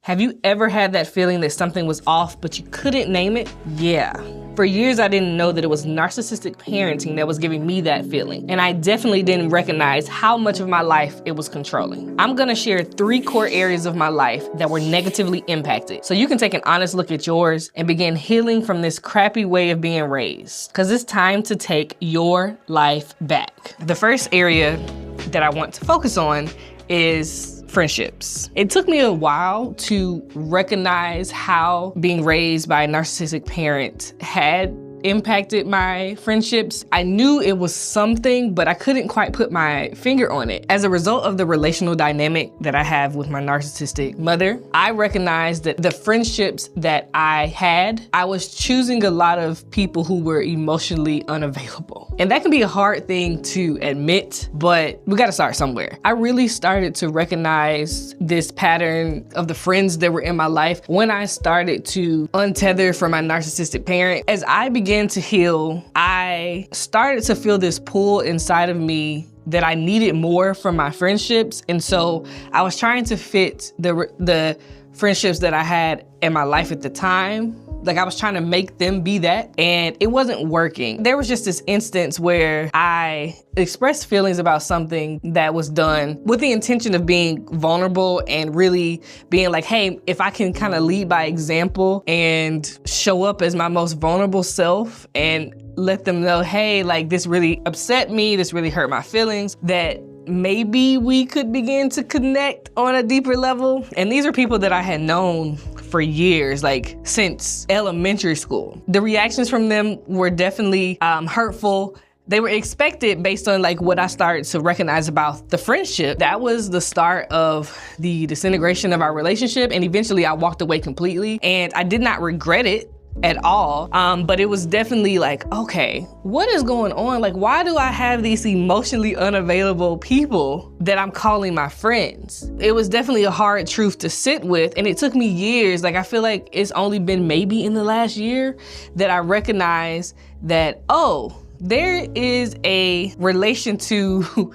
Have you ever had that feeling that something was off, but you couldn't name it? Yeah. For years, I didn't know that it was narcissistic parenting that was giving me that feeling. And I definitely didn't recognize how much of my life it was controlling. I'm gonna share 3 core areas of my life that were negatively impacted, so you can take an honest look at yours and begin healing from this crappy way of being raised. Because it's time to take your life back. The first area that I want to focus on is friendships. It took me a while to recognize how being raised by a narcissistic parent had impacted my friendships. I knew it was something, but I couldn't quite put my finger on it. As a result of the relational dynamic that I have with my narcissistic mother, I recognized that the friendships that I had, I was choosing a lot of people who were emotionally unavailable. And that can be a hard thing to admit, but we gotta start somewhere. I really started to recognize this pattern of the friends that were in my life when I started to untether from my narcissistic parent. As I began to heal, I started to feel this pull inside of me that I needed more from my friendships. And so I was trying to fit the friendships that I had in my life at the time. Like, I was trying to make them be that, and it wasn't working. There was just this instance where I expressed feelings about something that was done with the intention of being vulnerable and really being like, hey, if I can kind of lead by example and show up as my most vulnerable self and let them know, hey, like, this really upset me, this really hurt my feelings, that maybe we could begin to connect on a deeper level. And these are people that I had known for years, like since elementary school. The reactions from them were definitely hurtful. They were expected based on like what I started to recognize about the friendship. That was the start of the disintegration of our relationship. And eventually I walked away completely, and I did not regret it at all. But it was definitely like, okay, what is going on? Like, why do I have these emotionally unavailable people that I'm calling my friends? It was definitely a hard truth to sit with, and it took me years. Like, I feel like it's only been maybe in the last year that I recognized that, oh, there is a relation to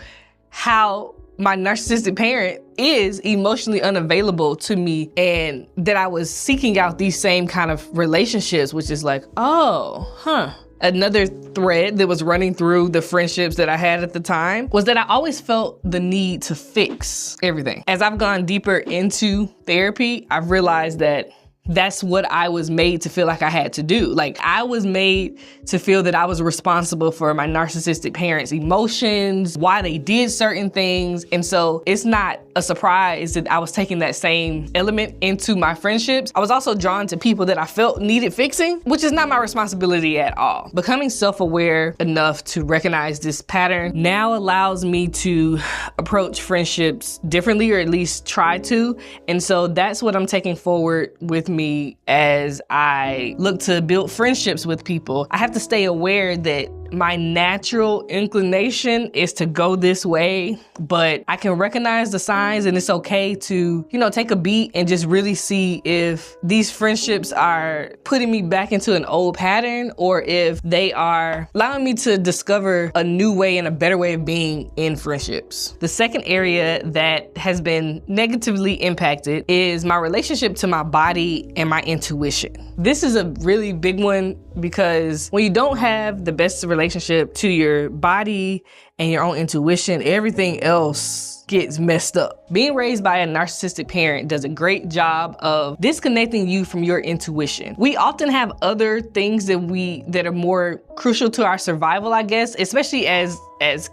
how my narcissistic parent is emotionally unavailable to me, and that I was seeking out these same kind of relationships, which is like, oh, Another thread that was running through the friendships that I had at the time was that I always felt the need to fix everything. As I've gone deeper into therapy, I've realized that that's what I was made to feel like I had to do. Like, I was made to feel that I was responsible for my narcissistic parents' emotions, why they did certain things. And so it's not a surprise that I was taking that same element into my friendships. I was also drawn to people that I felt needed fixing, which is not my responsibility at all. Becoming self-aware enough to recognize this pattern now allows me to approach friendships differently, or at least try to. And so that's what I'm taking forward with me as I look to build friendships with people. I have to stay aware that my natural inclination is to go this way, but I can recognize the signs, and it's okay to, take a beat and just really see if these friendships are putting me back into an old pattern, or if they are allowing me to discover a new way and a better way of being in friendships. The second area that has been negatively impacted is my relationship to my body and my intuition. This is a really big one, because when you don't have the best relationship to your body and your own intuition, everything else gets messed up. Being raised by a narcissistic parent does a great job of disconnecting you from your intuition. We often have other things that are more crucial to our survival, I guess, especially as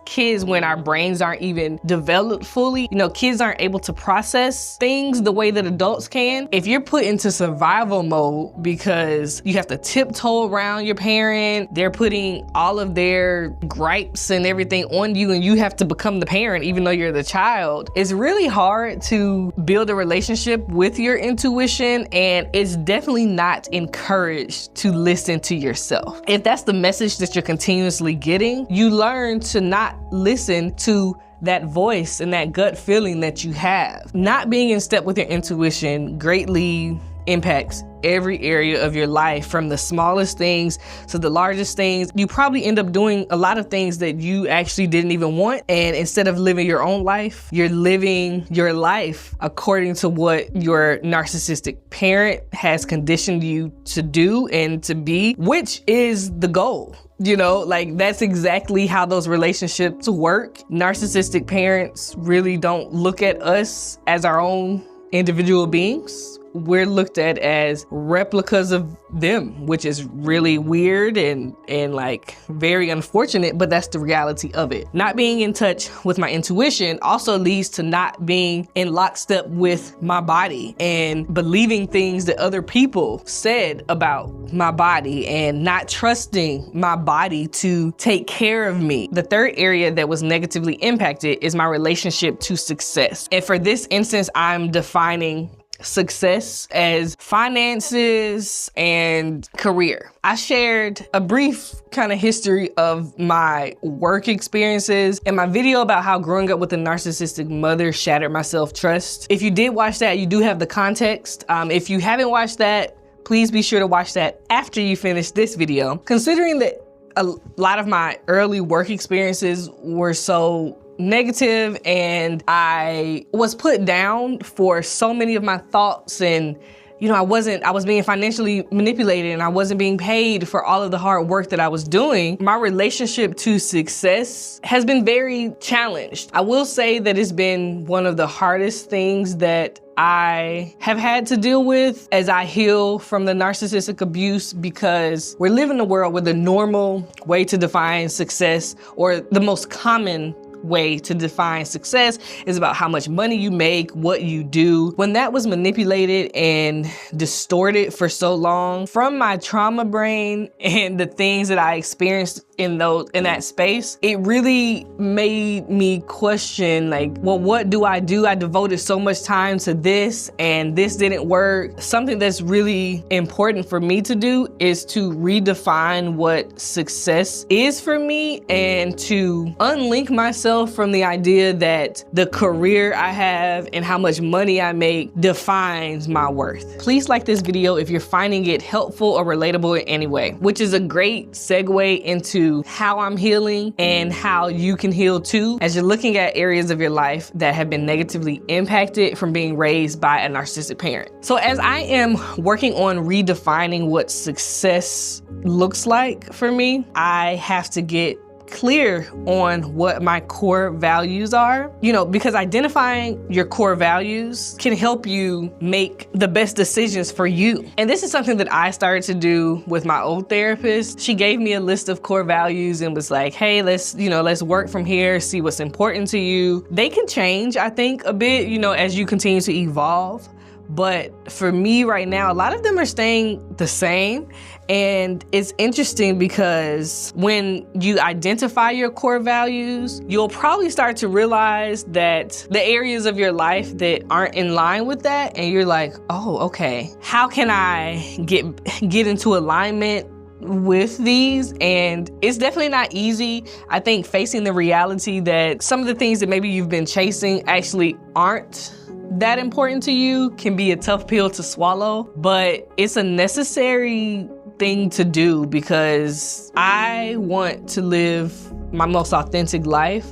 kids, when our brains aren't even developed fully. Kids aren't able to process things the way that adults can. If you're put into survival mode because you have to tiptoe around your parent, they're putting all of their gripes and everything on you, and you have to become the parent even though you're the child, it's really hard to build a relationship with your intuition, and it's definitely not encouraged to listen to yourself. If that's the message that you're continuously getting, you learn to not listen to that voice and that gut feeling that you have. Not being in step with your intuition greatly impacts every area of your life, from the smallest things to the largest things. You probably end up doing a lot of things that you actually didn't even want. And instead of living your own life, you're living your life according to what your narcissistic parent has conditioned you to do and to be, which is the goal. You know, like that's exactly how those relationships work. Narcissistic parents really don't look at us as our own individual beings. We're looked at as replicas of them, which is really weird and like very unfortunate, but that's the reality of it. Not being in touch with my intuition also leads to not being in lockstep with my body and believing things that other people said about my body and not trusting my body to take care of me. The third area that was negatively impacted is my relationship to success. And for this instance, I'm defining success as finances and career. I shared a brief kind of history of my work experiences in my video about how growing up with a narcissistic mother shattered my self-trust. If you did watch that, you do have the context. If you haven't watched that, please be sure to watch that after you finish this video. Considering that a lot of my early work experiences were so negative and I was put down for so many of my thoughts, and you know, I was being financially manipulated and I wasn't being paid for all of the hard work that I was doing. My relationship to success has been very challenged. I will say that it's been one of the hardest things that I have had to deal with as I heal from the narcissistic abuse, because we're living in a world where the normal way to define success, or the most common way to define success, is about how much money you make, what you do. When that was manipulated and distorted for so long from my trauma brain and the things that I experienced in that space, it really made me question, like, well, what do? I devoted so much time to this and this didn't work. Something that's really important for me to do is to redefine what success is for me and to unlink myself from the idea that the career I have and how much money I make defines my worth. Please like this video if you're finding it helpful or relatable in any way, which is a great segue into how I'm healing and how you can heal too, as you're looking at areas of your life that have been negatively impacted from being raised by a narcissistic parent. So as I am working on redefining what success looks like for me, I have to get clear on what my core values are, you know, because identifying your core values can help you make the best decisions for you. And this is something that I started to do with my old therapist. She gave me a list of core values and was like, hey, let's work from here, see what's important to you. They can change, I think, a bit, you know, as you continue to evolve. But for me right now, a lot of them are staying the same. And it's interesting because when you identify your core values, you'll probably start to realize that the areas of your life that aren't in line with that, and you're like, oh, okay, how can I get into alignment with these? And it's definitely not easy. I think facing the reality that some of the things that maybe you've been chasing actually aren't that important to you can be a tough pill to swallow, but it's a necessary thing to do because I want to live my most authentic life,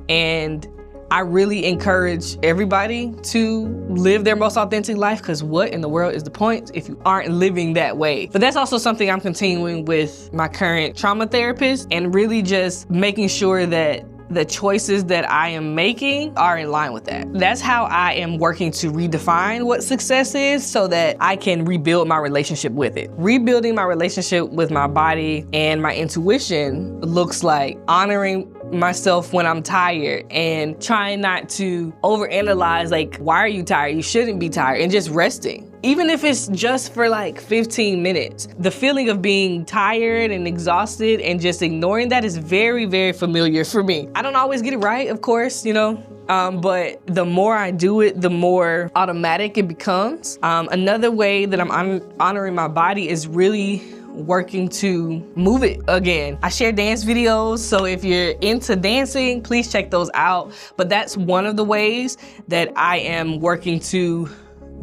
and I really encourage everybody to live their most authentic life, because what in the world is the point if you aren't living that way? But that's also something I'm continuing with my current trauma therapist, and really just making sure that the choices that I am making are in line with that. That's how I am working to redefine what success is so that I can rebuild my relationship with it. Rebuilding my relationship with my body and my intuition looks like honoring myself when I'm tired and trying not to overanalyze, like, why are you tired? You shouldn't be tired, and just resting. Even if it's just for like 15 minutes. The feeling of being tired and exhausted and just ignoring that is very, very familiar for me. I don't always get it right, of course, you know, but the more I do it, the more automatic it becomes. Another way that I'm honoring my body is really working to move it again. I share dance videos, so if you're into dancing, please check those out. But that's one of the ways that I am working to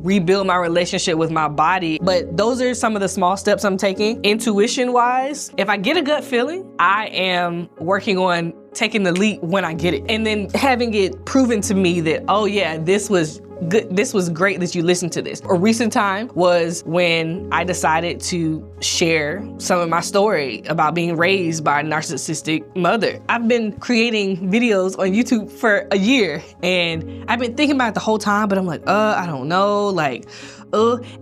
rebuild my relationship with my body. But those are some of the small steps I'm taking. Intuition-wise, if I get a gut feeling, I am working on taking the leap when I get it. And then having it proven to me that, oh yeah, this was good. This was great that you listened to this. A recent time was when I decided to share some of my story about being raised by a narcissistic mother. I've been creating videos on YouTube for a year, and I've been thinking about it the whole time, but I'm like, I don't know,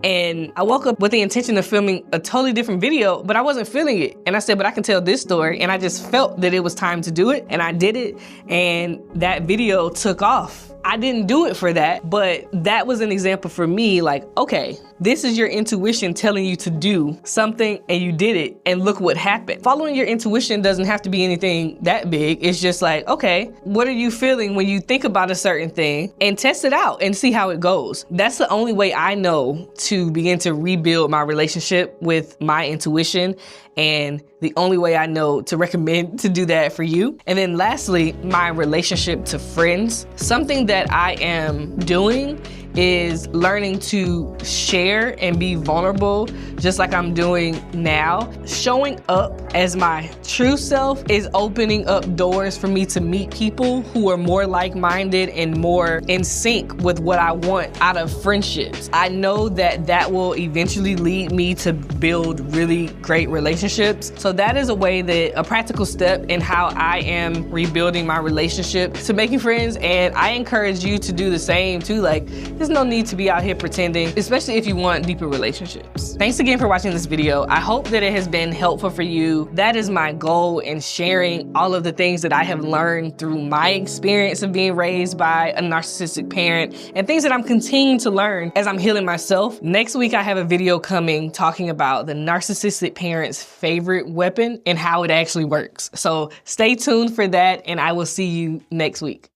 and I woke up with the intention of filming a totally different video, but I wasn't feeling it. And I said, but I can tell this story. And I just felt that it was time to do it. And I did it. And that video took off. I didn't do it for that, but that was an example for me, like, okay, this is your intuition telling you to do something and you did it and look what happened. Following your intuition doesn't have to be anything that big. It's just like, okay, what are you feeling when you think about a certain thing, and test it out and see how it goes. That's the only way I know to begin to rebuild my relationship with my intuition, and the only way I know to recommend to do that for you. And then lastly, my relationship to friends. Something that I am doing is learning to share and be vulnerable, just like I'm doing now. Showing up as my true self is opening up doors for me to meet people who are more like-minded and more in sync with what I want out of friendships. I know that that will eventually lead me to build really great relationships. So that is a practical step in how I am rebuilding my relationship to making friends. And I encourage you to do the same too. Like, there's no need to be out here pretending, especially if you want deeper relationships. Thanks again for watching this video. I hope that it has been helpful for you. That is my goal in sharing all of the things that I have learned through my experience of being raised by a narcissistic parent, and things that I'm continuing to learn as I'm healing myself. Next week, I have a video coming talking about the narcissistic parent's favorite weapon and how it actually works. So stay tuned for that, and I will see you next week.